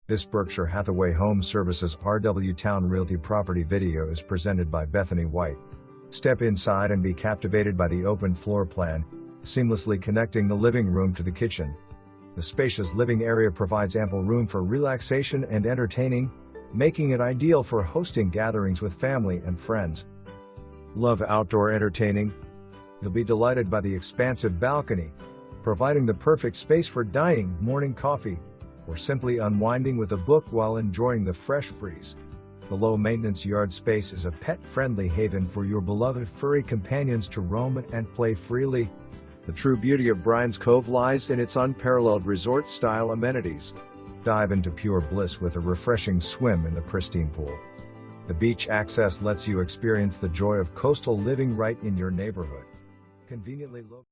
This Berkshire Hathaway Home Services RW Towne Realty property video is presented by Bethany White. Step inside and be captivated by the open floor plan, seamlessly connecting the living room to the kitchen. The spacious living area provides ample room for relaxation and entertaining, making it ideal for hosting gatherings with family and friends. Love outdoor entertaining? You'll be delighted by the expansive balcony, providing the perfect space for dining, morning coffee, or simply unwinding with a book while enjoying the fresh breeze. The low-maintenance yard space is a pet-friendly haven for your beloved furry companions to roam and play freely. The true beauty of Bryan's Cove lies in its unparalleled resort-style amenities. Dive into pure bliss with a refreshing swim in the pristine pool. The beach access lets you experience the joy of coastal living right in your neighborhood. Conveniently located.